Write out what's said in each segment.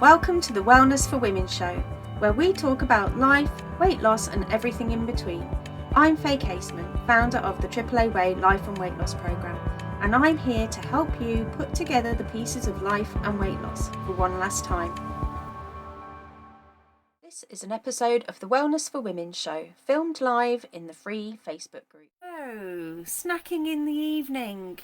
Welcome to the Wellness for Women show, where we talk about life, weight loss and everything in between. I'm Faye Caseman, founder of the AAA Way Life and Weight Loss Programme, and I'm here to help you put together the pieces of life and weight loss for one last time. This is an episode of the Wellness for Women show, filmed live in the free Facebook group. So, snacking in the evening.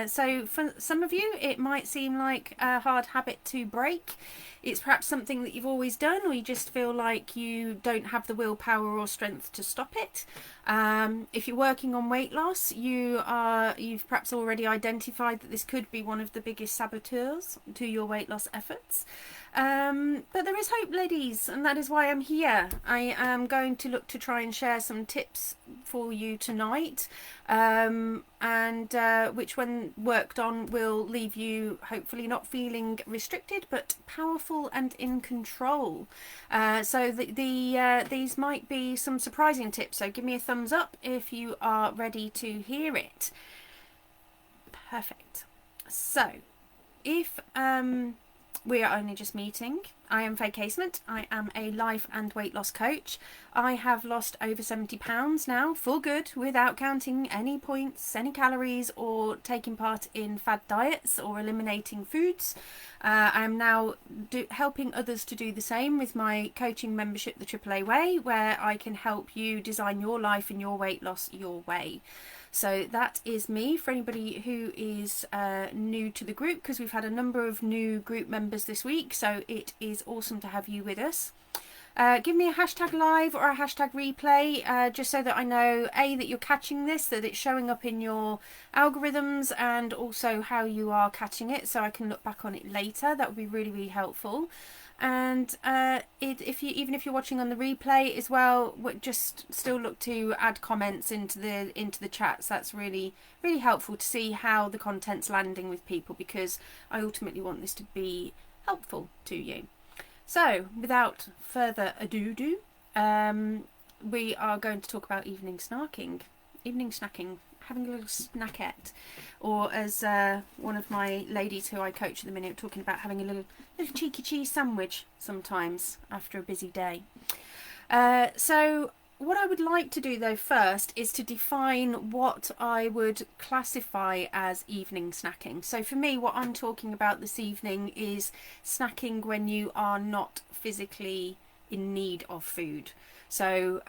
So for some of you, it might seem like a hard habit to break. It's perhaps something that you've always done, or you just feel like you don't have the willpower or strength to stop it. If you're working on weight loss, you've perhaps already identified that this could be one of the biggest saboteurs to your weight loss efforts. But there is hope, ladies, and that is why I'm here. I am going to look to try and share some tips for you tonight, and which when worked on will leave you hopefully not feeling restricted but powerful and in control. So these might be some surprising tips, so give me a thumbs up if you are ready to hear it. Perfect. So if we are only just meeting, I am Faye Casement. I am a life and weight loss coach. I have lost over 70 pounds now for good, without counting any points, any calories, or taking part in fad diets or eliminating foods. I am now helping others to do the same with my coaching membership, the AAA Way, where I can help you design your life and your weight loss your way. So that is me for anybody who is new to the group, because we've had a number of new group members this week, so it is awesome to have you with us. Give me a hashtag live or a hashtag replay, just so that I know, A, that you're catching this, that it's showing up in your algorithms, and also how you are catching it, so I can look back on it later. That would be really, really helpful. And even if you're watching on the replay as well, just still look to add comments into the chats. That's really, really helpful to see how the content's landing with people, because I ultimately want this to be helpful to you. So without further ado, we are going to talk about evening snacking, having a little snackette, or as one of my ladies who I coach at the minute talking about, having a little cheeky cheese sandwich sometimes after a busy day. So what I would like to do though first is to define what I would classify as evening snacking. So for me, what I'm talking about this evening is snacking when you are not physically in need of food. So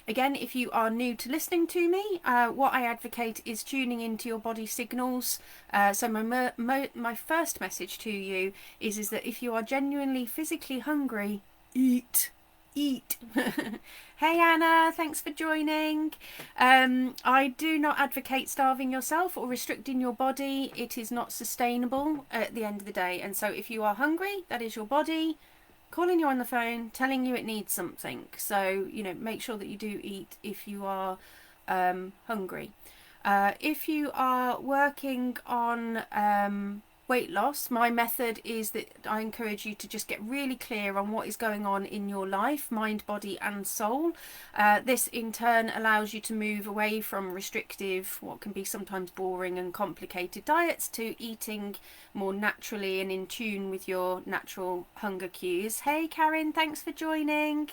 again, if you are new to listening to me, what I advocate is tuning into your body signals. So my first message to you is that if you are genuinely physically hungry, eat. Hey Anna, thanks for joining. I do not advocate starving yourself or restricting your body. It is not sustainable at the end of the day. And so if you are hungry, that is your body calling you on the phone, telling you it needs something. So, make sure that you do eat if you are hungry. If you are working on weight loss, my method is that I encourage you to just get really clear on what is going on in your life, mind, body and soul. This in turn allows you to move away from restrictive, what can be sometimes boring and complicated diets, to eating more naturally and in tune with your natural hunger cues. Hey Karen, thanks for joining.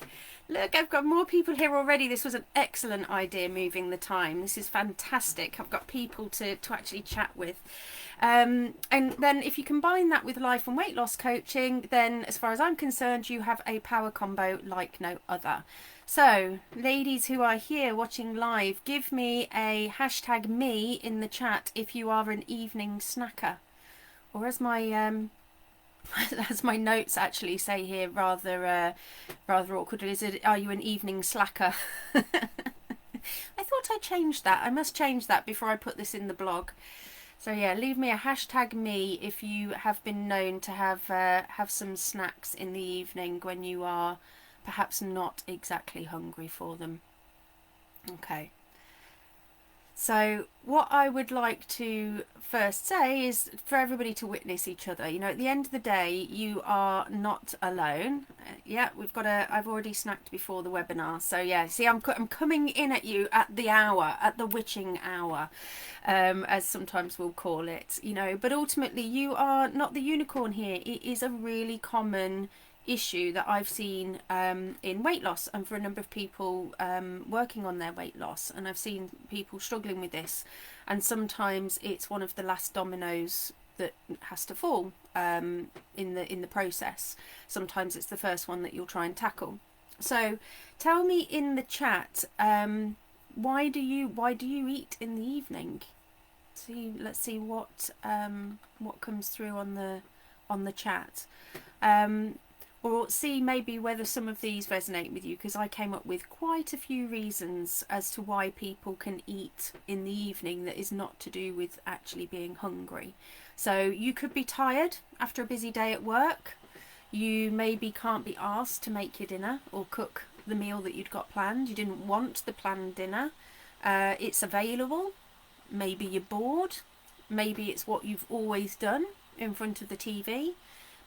Look, I've got more people here already. This was an excellent idea, moving the time. This is fantastic. I've got people to actually chat with. And then if you combine that with life and weight loss coaching, then as far as I'm concerned, you have a power combo like no other. So ladies who are here watching live, give me a hashtag me in the chat if you are an evening snacker. Or as my notes actually say here, rather awkward, are you an evening slacker? I thought I changed that. I must change that before I put this in the blog. So yeah, leave me a hashtag me if you have been known to have some snacks in the evening when you are perhaps not exactly hungry for them. Okay. So what I would like to first say is for everybody to witness each other. You know, at the end of the day, you are not alone. Yeah, I've already snacked before the webinar. So yeah, see, I'm coming in at you at the hour, at the witching hour, as sometimes we'll call it, you know, but ultimately you are not the unicorn here. It is a really common issue that I've seen in weight loss and for a number of people working on their weight loss, and I've seen people struggling with this, and sometimes it's one of the last dominoes that has to fall in the process. Sometimes it's the first one that you'll try and tackle. So tell me in the chat, why do you eat in the evening? Let's see what comes through on the chat. Or see maybe whether some of these resonate with you, because I came up with quite a few reasons as to why people can eat in the evening that is not to do with actually being hungry. So you could be tired after a busy day at work. You maybe can't be asked to make your dinner or cook the meal that you'd got planned. You didn't want the planned dinner. It's available. Maybe you're bored. Maybe it's what you've always done in front of the TV.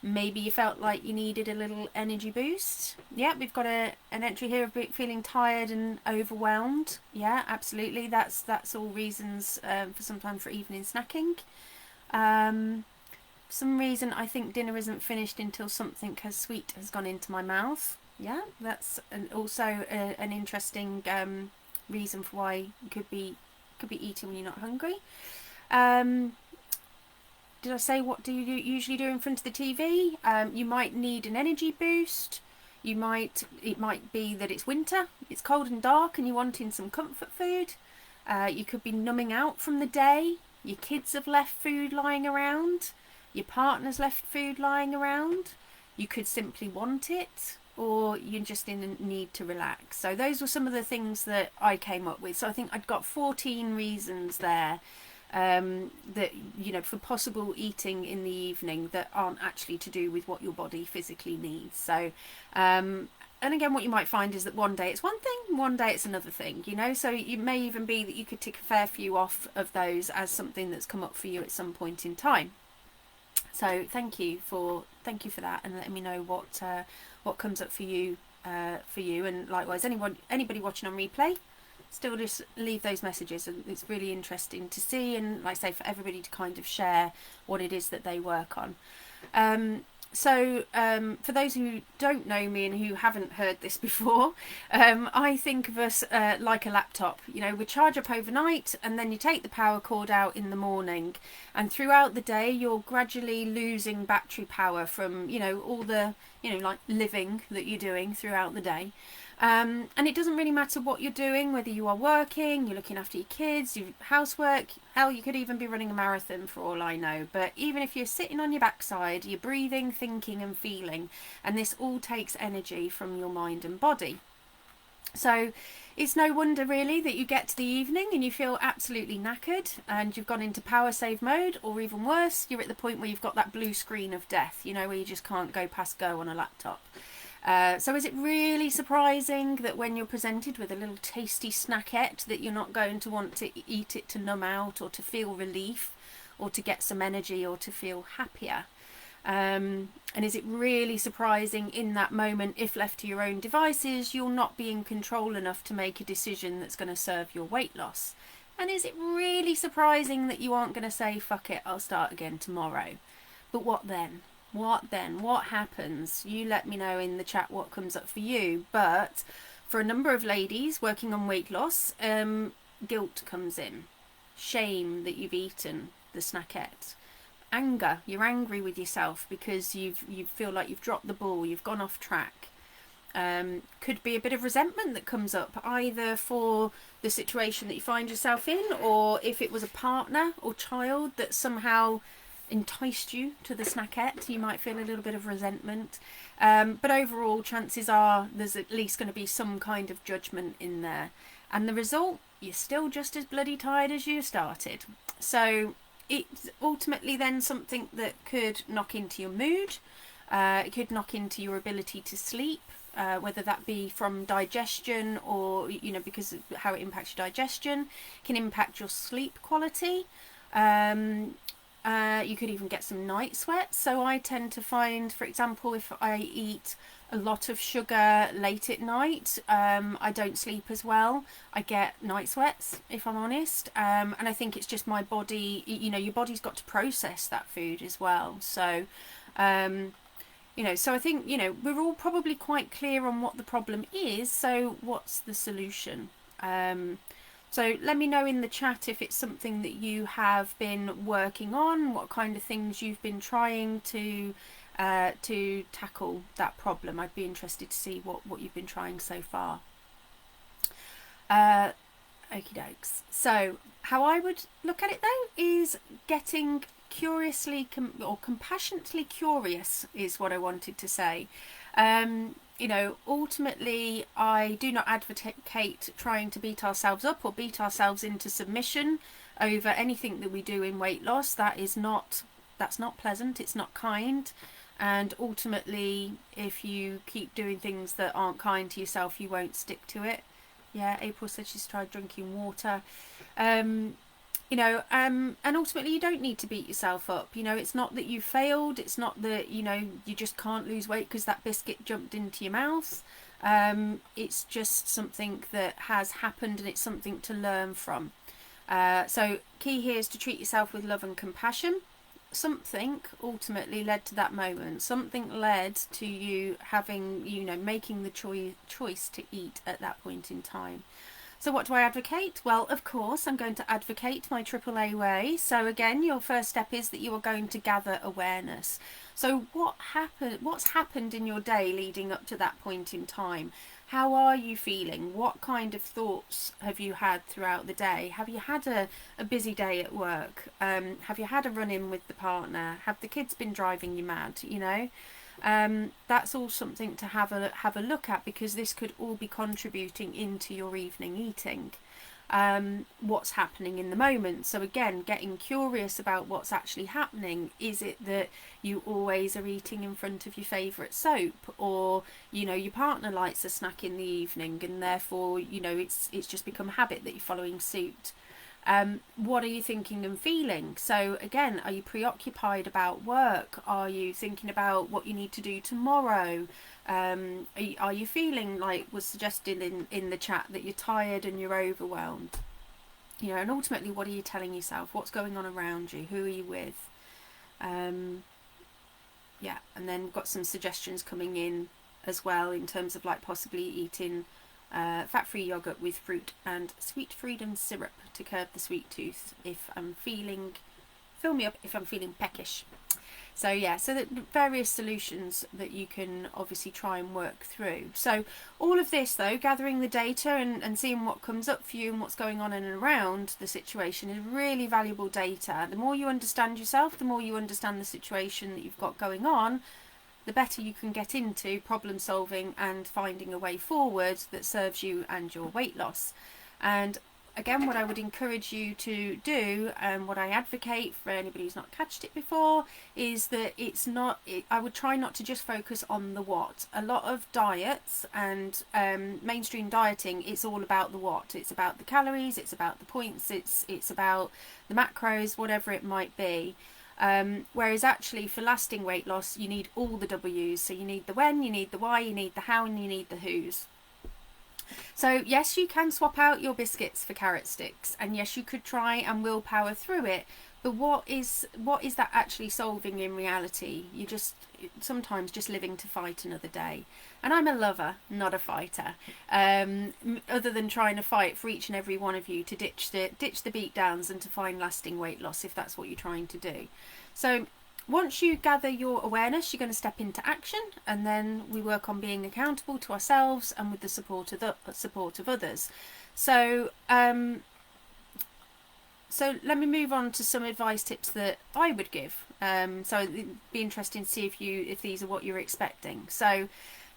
Maybe you felt like you needed a little energy boost. Yeah, we've got an entry here of feeling tired and overwhelmed. Yeah, absolutely. That's all reasons for sometimes for evening snacking. Some reason I think dinner isn't finished until something sweet has gone into my mouth. Yeah, that's also an interesting reason for why you could be eating when you're not hungry. Did I say what do you usually do in front of the TV? You might need an energy boost. It might be that it's winter, it's cold and dark, and you're wanting some comfort food. You could be numbing out from the day. Your kids have left food lying around. Your partner's left food lying around. You could simply want it, or you're just in a need to relax. So those were some of the things that I came up with. So I think I'd got 14 reasons there. That, you know, for possible eating in the evening that aren't actually to do with what your body physically needs. So and again, what you might find is that one day it's one thing, one day it's another thing, you know, so it may even be that you could tick a fair few off of those as something that's come up for you at some point in time. So thank you for that, and letting me know what comes up for you, and likewise anybody watching on replay, still just leave those messages, and it's really interesting to see, and like I say, for everybody to kind of share what it is that they work on. So for those who don't know me and who haven't heard this before, I think of us like a laptop. You know, we charge up overnight and then you take the power cord out in the morning, and throughout the day you're gradually losing battery power from, you know, all the, you know, like living that you're doing throughout the day. And it doesn't really matter what you're doing, whether you are working, you're looking after your kids, your housework, hell, you could even be running a marathon for all I know. But even if you're sitting on your backside, you're breathing, thinking and feeling, and this all takes energy from your mind and body. So it's no wonder really that you get to the evening and you feel absolutely knackered and you've gone into power save mode, or even worse, you're at the point where you've got that blue screen of death, you know, where you just can't go past go on a laptop. So is it really surprising that when you're presented with a little tasty snackette that you're not going to want to eat it to numb out, or to feel relief, or to get some energy, or to feel happier? And is it really surprising in that moment, if left to your own devices, you'll not be in control enough to make a decision that's going to serve your weight loss? And is it really surprising that you aren't going to say, fuck it, I'll start again tomorrow? But what then? What then? What happens? You let me know in the chat what comes up for you. But for a number of ladies working on weight loss, guilt comes in. Shame that you've eaten the snackette. Anger. You're angry with yourself because you feel like you've dropped the ball, you've gone off track. Could be a bit of resentment that comes up, either for the situation that you find yourself in, or if it was a partner or child that somehow enticed you to the snackette, you might feel a little bit of resentment. But overall, chances are there's at least going to be some kind of judgment in there. And the result, you're still just as bloody tired as you started. So it's ultimately then something that could knock into your mood. It could knock into your ability to sleep. whether that be from digestion or, you know, because of how it impacts your digestion, can impact your sleep quality. You could even get some night sweats. So I tend to find, for example, if I eat a lot of sugar late at night, I don't sleep as well. I get night sweats, if I'm honest. And I think it's just my body, you know, your body's got to process that food as well. So, you know, so I think, you know, we're all probably quite clear on what the problem is. So what's the solution? So let me know in the chat if it's something that you have been working on, what kind of things you've been trying to tackle that problem. I'd be interested to see what you've been trying so far. Okie dokes. So how I would look at it though is getting curiously or compassionately curious is what I wanted to say. You know, ultimately, I do not advocate trying to beat ourselves up or beat ourselves into submission over anything that we do in weight loss. That's not pleasant. It's not kind. And ultimately, if you keep doing things that aren't kind to yourself, you won't stick to it. Yeah, April said she's tried drinking water. You know, and ultimately you don't need to beat yourself up. You know, it's not that you failed. It's not that, you know, you just can't lose weight because that biscuit jumped into your mouth. It's just something that has happened and it's something to learn from. So key here is to treat yourself with love and compassion. Something ultimately led to that moment. Something led to you having, you know, making the choice to eat at that point in time. So what do I advocate? Well, of course, I'm going to advocate my AAA way. So again, your first step is that you are going to gather awareness. So what's happened in your day leading up to that point in time? How are you feeling? What kind of thoughts have you had throughout the day? Have you had a busy day at work? Have you had a run-in with the partner? Have the kids been driving you mad? You know? That's all something to have a look at, because this could all be contributing into your evening eating. What's happening in the moment. So again, getting curious about what's actually happening. Is it that you always are eating in front of your favourite soap, or, you know, your partner likes a snack in the evening and therefore, you know, it's just become a habit that you're following suit? What are you thinking and feeling? So again, are you preoccupied about work? Are you thinking about what you need to do tomorrow? Are you feeling, like was suggested in the chat, that you're tired and you're overwhelmed? You know, and ultimately, what are you telling yourself? What's going on around you? Who are you with? Yeah, and then we've got some suggestions coming in as well in terms of like possibly eating fat-free yogurt with fruit and sweet freedom syrup to curb the sweet tooth if I'm feeling, fill me up if I'm feeling peckish. So yeah, so the various solutions that you can obviously try and work through. So all of this though, gathering the data and seeing what comes up for you and what's going on in and around the situation, is really valuable data. The more you understand yourself, the more you understand the situation that you've got going on, the better you can get into problem solving and finding a way forward that serves you and your weight loss. And again, what I would encourage you to do, and what I advocate for anybody who's not catched it before, is that I would try not to just focus on the what. A lot of diets and mainstream dieting, it's all about the what. It's about the calories, it's about the points, it's about the macros, whatever it might be. Whereas actually for lasting weight loss, you need all the W's. So you need the when, you need the why, you need the how, and you need the who's. So yes, you can swap out your biscuits for carrot sticks, and yes, you could try and willpower through it, but what is that actually solving in reality? You just sometimes just living to fight another day. And I'm a lover, not a fighter, other than trying to fight for each and every one of you to ditch the beat downs and to find lasting weight loss, if that's what you're trying to do. So once you gather your awareness, you're going to step into action, and then we work on being accountable to ourselves and with the support of others. So so let me move on to some advice tips that I would give. So it'd be interesting to see if these are what you're expecting. So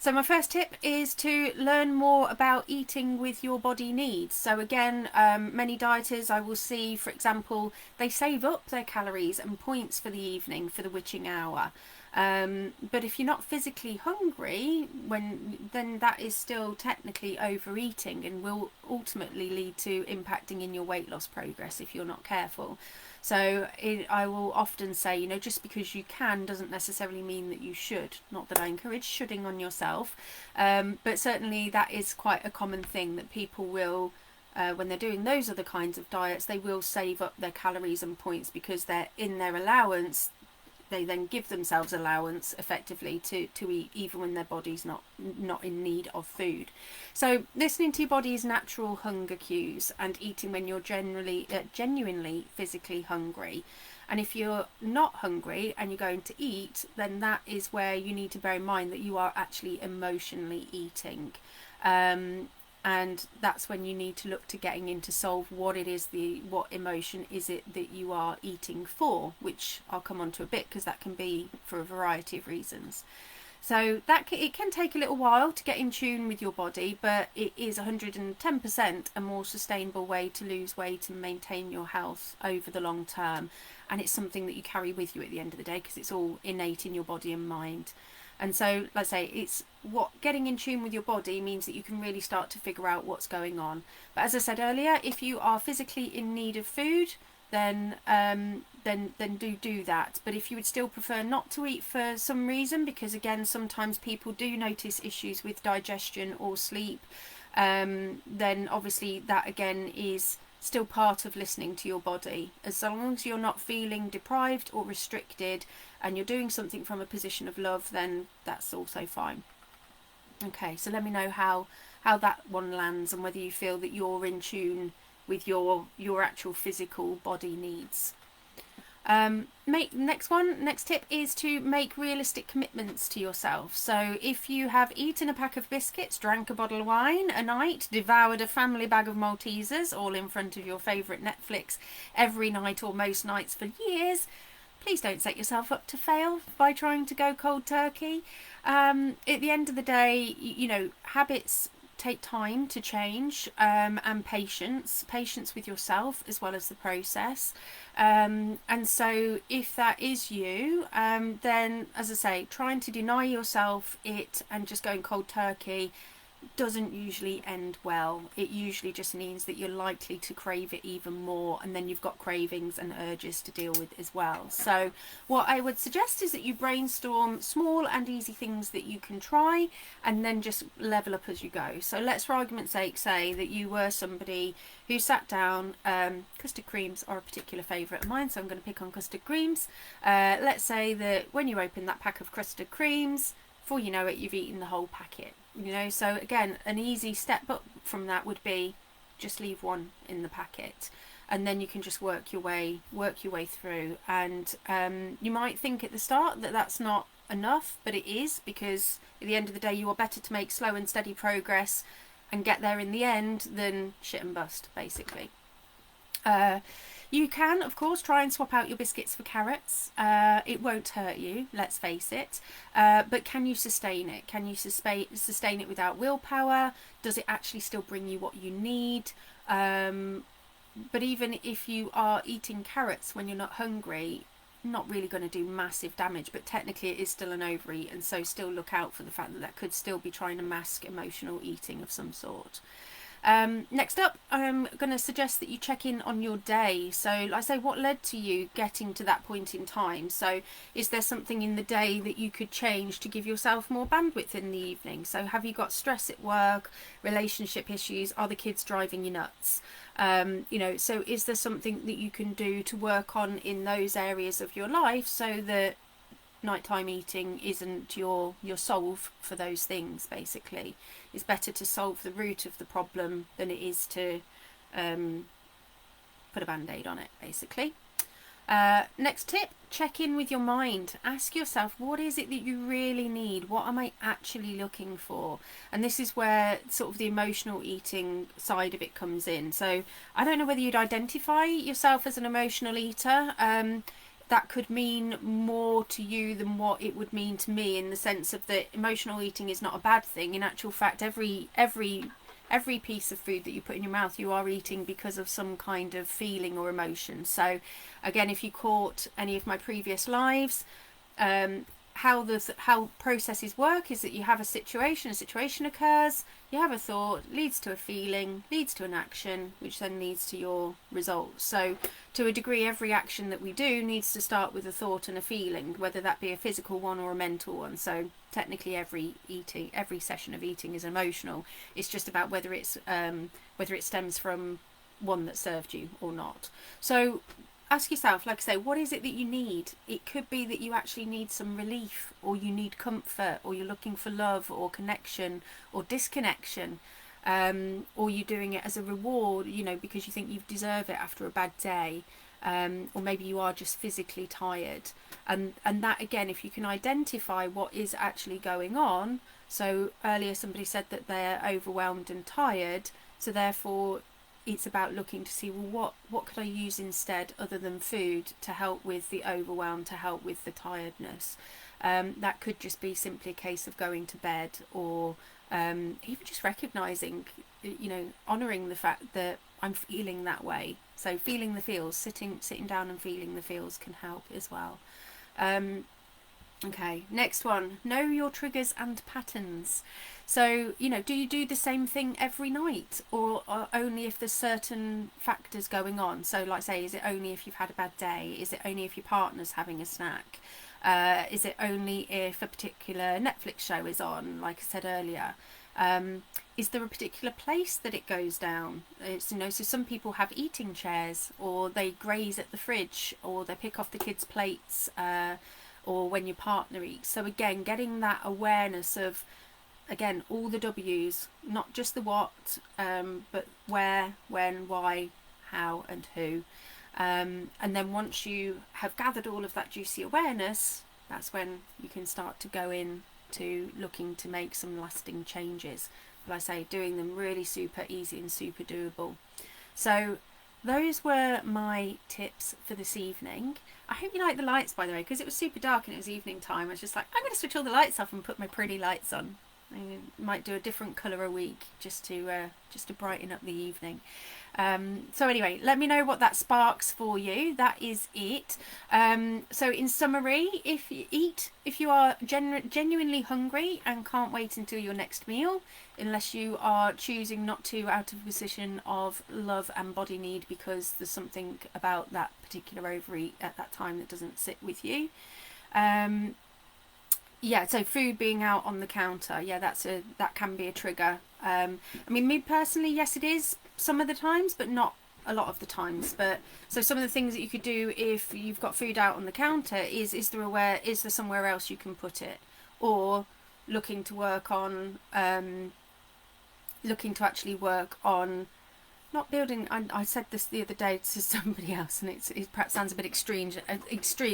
my first tip is to learn more about eating with your body needs. So again, many dieters I will see, for example, they save up their calories and points for the evening, for the witching hour. But if you're not physically hungry, then that is still technically overeating and will ultimately lead to impacting in your weight loss progress if you're not careful. So I will often say, you know, just because you can doesn't necessarily mean that you should. Not that I encourage shoulding on yourself, but certainly that is quite a common thing that people will, when they're doing those other kinds of diets, they will save up their calories and points because they're in their allowance. They then give themselves allowance effectively to eat even when their body's not in need of food. So listening to your body's natural hunger cues and eating when you're genuinely physically hungry. And if you're not hungry and you're going to eat, then that is where you need to bear in mind that you are actually emotionally eating. And that's when you need to look to getting in to solve what emotion is it that you are eating for, which I'll come on to a bit because that can be for a variety of reasons. So it can take a little while to get in tune with your body, but it is 110% a more sustainable way to lose weight and maintain your health over the long term. And it's something that you carry with you at the end of the day because it's all innate in your body and mind. And so, let's say, it's getting in tune with your body means that you can really start to figure out what's going on. But as I said earlier, if you are physically in need of food, then do that. But if you would still prefer not to eat for some reason, because again, sometimes people do notice issues with digestion or sleep, then obviously that again is still part of listening to your body. As long as you're not feeling deprived or restricted and you're doing something from a position of love, then that's also fine. Okay, so let me know how that one lands and whether you feel that you're in tune with your actual physical body needs. Next tip is to make realistic commitments to yourself. So if you have eaten a pack of biscuits, drank a bottle of wine a night, devoured a family bag of Maltesers, all in front of your favourite Netflix every night or most nights for years, please don't set yourself up to fail by trying to go cold turkey. At the end of the day, you know, habits take time to change, and patience with yourself as well as the process. And so if that is you, then as I say, trying to deny yourself it and just going cold turkey doesn't usually end well. It usually just means that you're likely to crave it even more, and then you've got cravings and urges to deal with as well. So what I would suggest is that you brainstorm small and easy things that you can try and then just level up as you go. So let's, for argument's sake, say that you were somebody who sat down, custard creams are a particular favourite of mine, so I'm going to pick on custard creams. Let's say that when you open that pack of custard creams, before you know it, you've eaten the whole packet. You know, so again, an easy step up from that would be just leave one in the packet, and then you can just work your way through. And you might think at the start that that's not enough, but it is, because at the end of the day, you are better to make slow and steady progress and get there in the end than shit and bust, basically. You can, of course, try and swap out your biscuits for carrots. It won't hurt you, let's face it. But can you sustain it? Can you sustain it without willpower? Does it actually still bring you what you need? But even if you are eating carrots when you're not hungry, not really going to do massive damage, but technically it is still an overeat, and so still look out for the fact that that could still be trying to mask emotional eating of some sort. Next up, I'm going to suggest that you check in on your day. So like I say, what led to you getting to that point in time? So is there something in the day that you could change to give yourself more bandwidth in the evening? So have you got stress at work, relationship issues? Are the kids driving you nuts? You know, so is there something that you can do to work on in those areas of your life so that nighttime eating isn't your solve for those things? Basically, it's better to solve the root of the problem than it is to put a band-aid on it, basically. Next tip, check in with your mind. Ask yourself, what is it that you really need? What am I actually looking for? And this is where sort of the emotional eating side of it comes in. So I don't know whether you'd identify yourself as an emotional eater. That could mean more to you than what it would mean to me, in the sense of that emotional eating is not a bad thing. In actual fact, every piece of food that you put in your mouth, you are eating because of some kind of feeling or emotion. So again, if you caught any of my previous lives, how processes work is that you have a situation occurs, you have a thought, leads to a feeling, leads to an action, which then leads to your results. So to a degree, every action that we do needs to start with a thought and a feeling, whether that be a physical one or a mental one. So technically every session of eating is emotional. It's just about whether it stems from one that served you or not. So ask yourself, like I say, what is it that you need? It could be that you actually need some relief, or you need comfort, or you're looking for love or connection or disconnection, or you're doing it as a reward, because you think you deserve it after a bad day, or maybe you are just physically tired. And that, again, if you can identify what is actually going on. So earlier somebody said that they're overwhelmed and tired, so therefore it's about looking to see, well, what could I use instead other than food to help with the overwhelm, to help with the tiredness. That could just be simply a case of going to bed, or even just recognising, honouring the fact that I'm feeling that way. So feeling the feels, sitting down and feeling the feels can help as well. Okay, next one, know your triggers and patterns. So, do you do the same thing every night, or only if there's certain factors going on? So, like say, is it only if you've had a bad day? Is it only if your partner's having a snack? Is it only if a particular Netflix show is on, like I said earlier? Is there a particular place that it goes down? It's, so some people have eating chairs, or they graze at the fridge, or they pick off the kids' plates, or when your partner eats. So again, getting that awareness of, again, all the W's, not just the what, but where, when, why, how and who. And then once you have gathered all of that juicy awareness, that's when you can start to go in to looking to make some lasting changes. But I say, doing them really super easy and super doable. So those were my tips for this evening. I hope you like the lights, by the way, because it was super dark and it was evening time. I was just like, I'm going to switch all the lights off and put my pretty lights on. I might do a different colour a week just to brighten up the evening. So anyway, let me know what that sparks for you. That is it. So in summary, if you are genuinely hungry and can't wait until your next meal, unless you are choosing not to out of a position of love and body need because there's something about that particular overeat at that time that doesn't sit with you. Yeah, so food being out on the counter, yeah, that can be a trigger. I mean, me personally, yes, it is some of the times, but not a lot of the times. But so some of the things that you could do if you've got food out on the counter is there somewhere else you can put it, or looking to actually work on not building. I said this the other day to somebody else, and it perhaps sounds a bit extreme,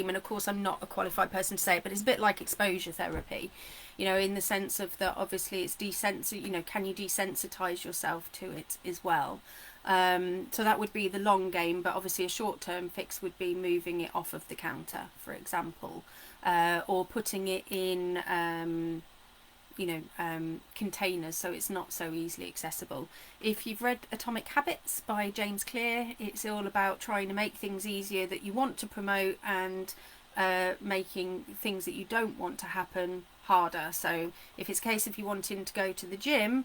and of course I'm not a qualified person to say it, but it's a bit like exposure therapy, in the sense of that obviously it's can you desensitize yourself to it as well. So that would be the long game, but obviously a short-term fix would be moving it off of the counter, for example, or putting it in containers so it's not so easily accessible. If you've read Atomic Habits by James Clear, it's all about trying to make things easier that you want to promote and making things that you don't want to happen harder. So if it's a case of you wanting to go to the gym,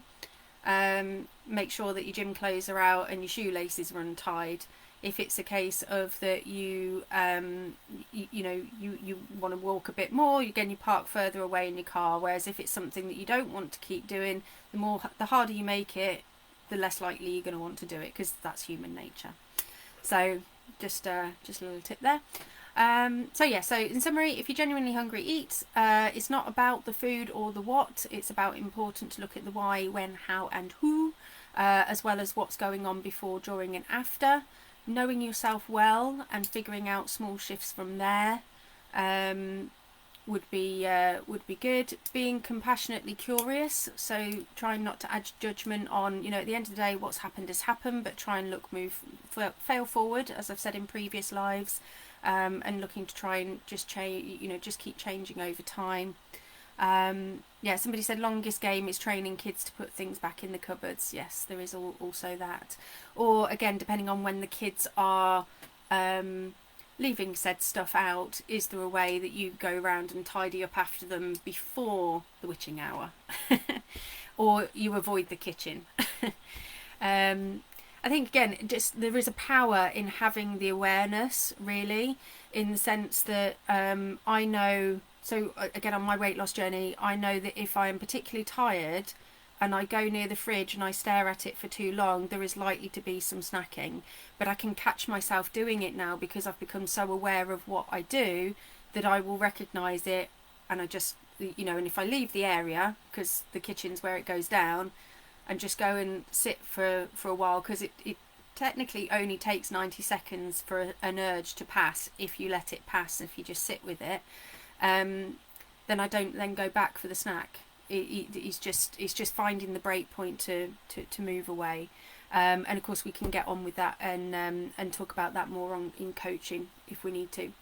make sure that your gym clothes are out and your shoelaces are untied. If it's a case of that you want to walk a bit more, again, you park further away in your car. Whereas if it's something that you don't want to keep doing, the harder you make it, the less likely you're going to want to do it, because that's human nature. So just a little tip there. So in summary, if you're genuinely hungry, eat. It's not about the food or the what. It's important to look at the why, when, how and who, as well as what's going on before, during and after. Knowing yourself well and figuring out small shifts from there would be good. Being compassionately curious, so trying not to add judgment on, at the end of the day, what's happened has happened, but try and fail forward, as I've said in previous lives, and looking to try and just keep changing over time. Somebody said longest game is training kids to put things back in the cupboards. Yes, there is also that. Or again, depending on when the kids are leaving said stuff out, is there a way that you go around and tidy up after them before the witching hour? Or you avoid the kitchen? I think, again, just there is a power in having the awareness, really, in the sense that I know, so again, on my weight loss journey, I know that if I am particularly tired and I go near the fridge and I stare at it for too long, there is likely to be some snacking. But I can catch myself doing it now because I've become so aware of what I do that I will recognise it, and I just, and if I leave the area, because the kitchen's where it goes down, and just go and sit for a while, because it technically only takes 90 seconds for an urge to pass if you let it pass, if you just sit with it, then I don't then go back for the snack. It's just finding the break point to move away, and of course we can get on with that and talk about that more in coaching if we need to.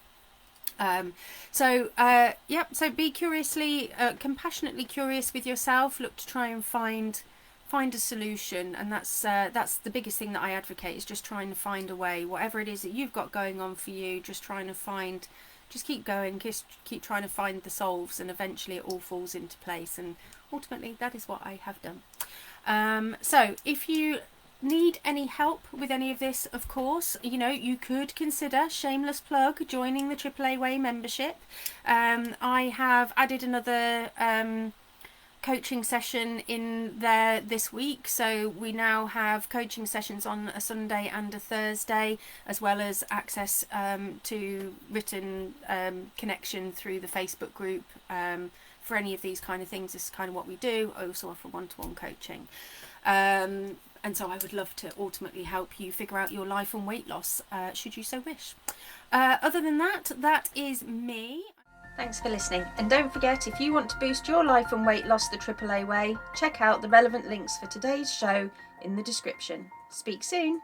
So be curiously, compassionately curious with yourself. Look to try and find a solution, and that's the biggest thing that I advocate, is just trying to find a way, whatever it is that you've got going on for you, just keep going, just keep trying to find the solves, and eventually it all falls into place, and ultimately that is what I have done. So if you need any help with any of this, of course, you could consider, shameless plug, joining the AAA Way membership. I have added another coaching session in there this week, so we now have coaching sessions on a Sunday and a Thursday, as well as access to written connection through the Facebook group for any of these kind of things. This is kind of what we do. I also offer one-to-one coaching, and so I would love to ultimately help you figure out your life and weight loss, should you so wish. Other than that, that is me. Thanks for listening, and don't forget, if you want to boost your life and weight loss the AAA way, check out the relevant links for today's show in the description. Speak soon.